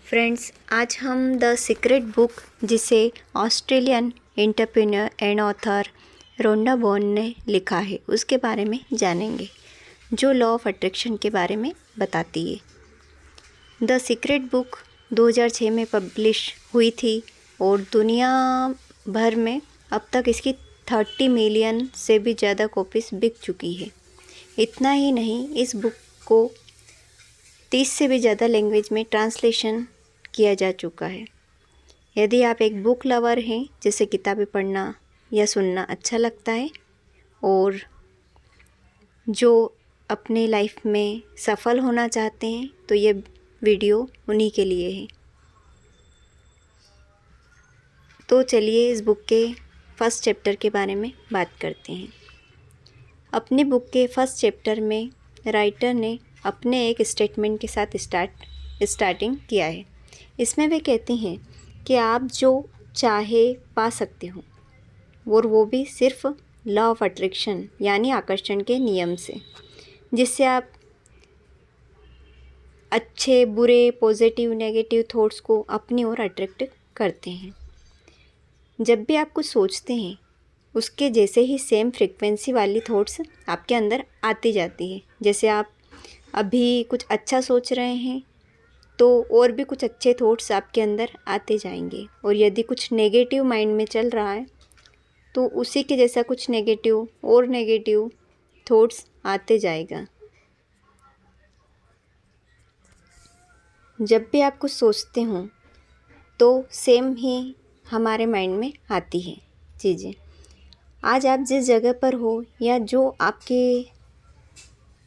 Friends, आज हम the secret book, जिसे Australian entrepreneur and author Rhonda Byrne ने लिखा है, उसके बारे में जानेंगे, जो लॉ ऑफ अट्रैक्शन के बारे में बताती है। द सीक्रेट बुक 2006 में पब्लिश हुई थी और दुनिया भर में अब तक इसकी 30 मिलियन से भी ज़्यादा कॉपीज़ बिक चुकी है। इतना ही नहीं, इस बुक को 30 से भी ज़्यादा लैंग्वेज में ट्रांसलेशन किया जा चुका है। यदि आप एक बुक लवर हैं, जिसे किताबें पढ़ना या सुनना अच्छा लगता है और जो अपने लाइफ में सफल होना चाहते हैं, तो ये वीडियो उन्हीं के लिए है। तो चलिए इस बुक के फर्स्ट चैप्टर के बारे में बात करते हैं। अपनी बुक के फर्स्ट चैप्टर में राइटर ने अपने एक स्टेटमेंट के साथ स्टार्टिंग किया है। इसमें वे कहते हैं कि आप जो चाहे पा सकते हो, और वो भी सिर्फ लॉ ऑफ अट्रैक्शन यानी आकर्षण के नियम से, जिससे आप अच्छे बुरे पॉजिटिव नेगेटिव थॉट्स को अपनी ओर अट्रैक्ट करते हैं। जब भी आप कुछ सोचते हैं, उसके जैसे ही सेम फ्रीक्वेंसी वाली थॉट्स आपके अंदर आती जाती है। जैसे आप अभी कुछ अच्छा सोच रहे हैं, तो और भी कुछ अच्छे थॉट्स आपके अंदर आते जाएंगे, और यदि कुछ नेगेटिव माइंड में चल रहा है, तो उसी के जैसा कुछ नेगेटिव थॉट्स आते जाएगा। जब भी आप कुछ सोचते हो, तो सेम ही हमारे माइंड में आती है चीज़ें। आज आप जिस जगह पर हो या जो आपके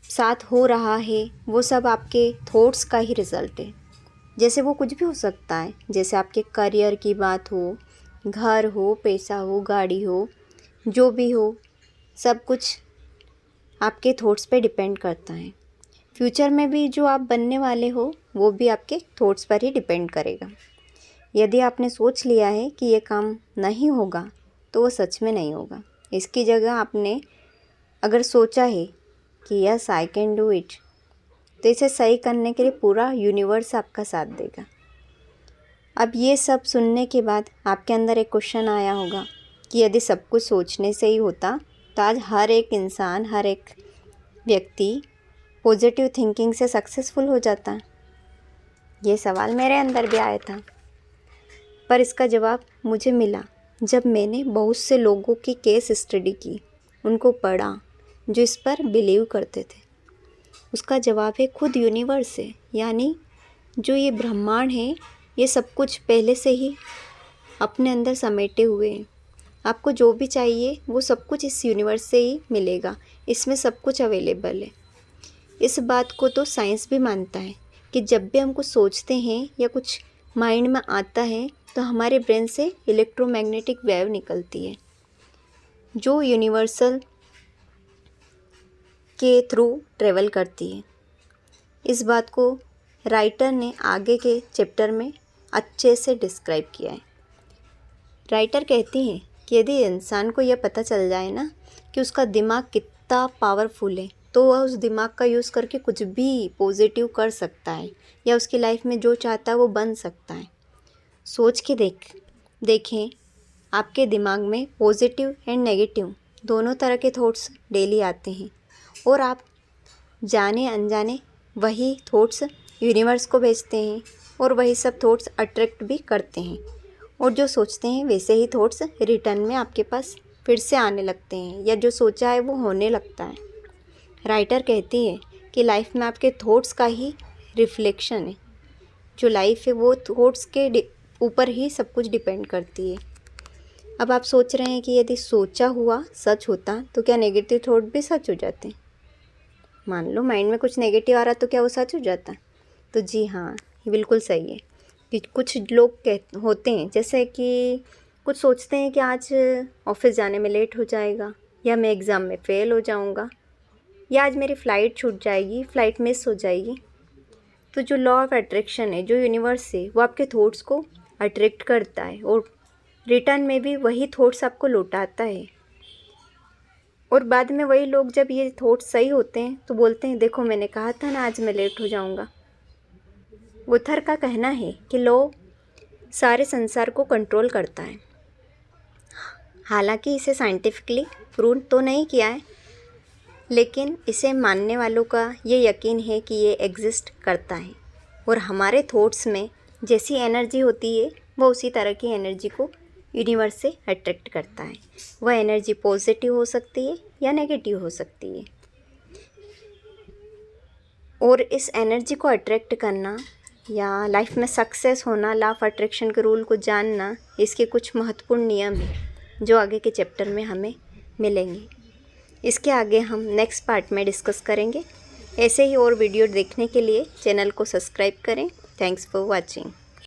साथ हो रहा है, वो सब आपके थॉट्स का ही रिज़ल्ट है। जैसे वो कुछ भी हो सकता है, जैसे आपके करियर की बात हो, घर हो, पैसा हो, गाड़ी हो, जो भी हो, सब कुछ आपके थॉट्स पे डिपेंड करता है। फ्यूचर में भी जो आप बनने वाले हो, वो भी आपके थॉट्स पर ही डिपेंड करेगा। यदि आपने सोच लिया है कि ये काम नहीं होगा, तो वो सच में नहीं होगा। इसकी जगह आपने अगर सोचा है कि yes I can do it, तो इसे सही करने के लिए पूरा यूनिवर्स आपका साथ देगा। अब ये सब सुनने के बाद आपके अंदर एक क्वेश्चन आया होगा कि यदि सब कुछ सोचने से ही होता, तो आज हर एक इंसान, हर एक व्यक्ति पॉजिटिव थिंकिंग से सक्सेसफुल हो जाता। ये सवाल मेरे अंदर भी आया था, पर इसका जवाब मुझे मिला जब मैंने बहुत से लोगों की केस स्टडी की, उनको पढ़ा जो इस पर बिलीव करते थे। उसका जवाब है खुद यूनिवर्स है, यानी जो ये ब्रह्मांड है, ये सब कुछ पहले से ही अपने अंदर समेटे हुए हैं। आपको जो भी चाहिए वो सब कुछ इस यूनिवर्स से ही मिलेगा। इसमें सब कुछ अवेलेबल है। इस बात को तो साइंस भी मानता है कि जब भी हम कुछ सोचते हैं या कुछ माइंड में आता है, तो हमारे ब्रेन से इलेक्ट्रोमैग्नेटिक वेव निकलती है, जो यूनिवर्सल के थ्रू ट्रेवल करती है। इस बात को राइटर ने आगे के चैप्टर में अच्छे से डिस्क्राइब किया है। राइटर कहती हैं कि यदि इंसान को यह पता चल जाए ना कि उसका दिमाग कितना पावरफुल है, तो वह उस दिमाग का यूज़ करके कुछ भी पॉजिटिव कर सकता है, या उसकी लाइफ में जो चाहता है वो बन सकता है। सोच के देखें, आपके दिमाग में पॉजिटिव एंड नेगेटिव दोनों तरह के थॉट्स डेली आते हैं, और आप जाने अनजाने वही थॉट्स यूनिवर्स को भेजते हैं, और वही सब थॉट्स अट्रैक्ट भी करते हैं, और जो सोचते हैं वैसे ही थॉट्स रिटर्न में आपके पास फिर से आने लगते हैं, या जो सोचा है वो होने लगता है। राइटर कहती है कि लाइफ में आपके थॉट्स का ही रिफ्लेक्शन है। जो लाइफ है वो थॉट्स के ऊपर ही सब कुछ डिपेंड करती है। अब आप सोच रहे हैं कि यदि सोचा हुआ सच होता, तो क्या नेगेटिव थॉट भी सच हो जाते? मान लो माइंड में कुछ नेगेटिव आ रहा, तो क्या वो सच हो जाता? तो जी हाँ, ये बिल्कुल सही है कि कुछ लोग होते हैं, जैसे कि कुछ सोचते हैं कि आज ऑफिस जाने में लेट हो जाएगा, या मैं एग्ज़ाम में फ़ेल हो जाऊंगा, या आज मेरी फ़्लाइट छूट जाएगी, फ़्लाइट मिस हो जाएगी। तो जो लॉ ऑफ अट्रैक्शन है, जो यूनिवर्स है, वो आपके थॉट्स को अट्रैक्ट करता है, और रिटर्न में भी वही थॉट्स आपको लौटाता है। और बाद में वही लोग, जब ये थॉट्स सही होते हैं, तो बोलते हैं देखो मैंने कहा था ना आज मैं लेट हो जाऊंगा। गुथर का कहना है कि लॉ सारे संसार को कंट्रोल करता है। हालांकि इसे साइंटिफिकली प्रूव तो नहीं किया है, लेकिन इसे मानने वालों का ये यकीन है कि ये एग्जिस्ट करता है और हमारे थॉट्स में जैसी एनर्जी होती है वो उसी तरह की एनर्जी को यूनिवर्स से अट्रैक्ट करता है। वह एनर्जी पॉजिटिव हो सकती है या नेगेटिव हो सकती है, और इस एनर्जी को अट्रैक्ट करना या लाइफ में सक्सेस होना, लॉ ऑफ अट्रैक्शन के रूल को जानना, इसके कुछ महत्वपूर्ण नियम हैं जो आगे के चैप्टर में हमें मिलेंगे। इसके आगे हम नेक्स्ट पार्ट में डिस्कस करेंगे। ऐसे ही और वीडियो देखने के लिए चैनल को सब्सक्राइब करें। Thanks for watching.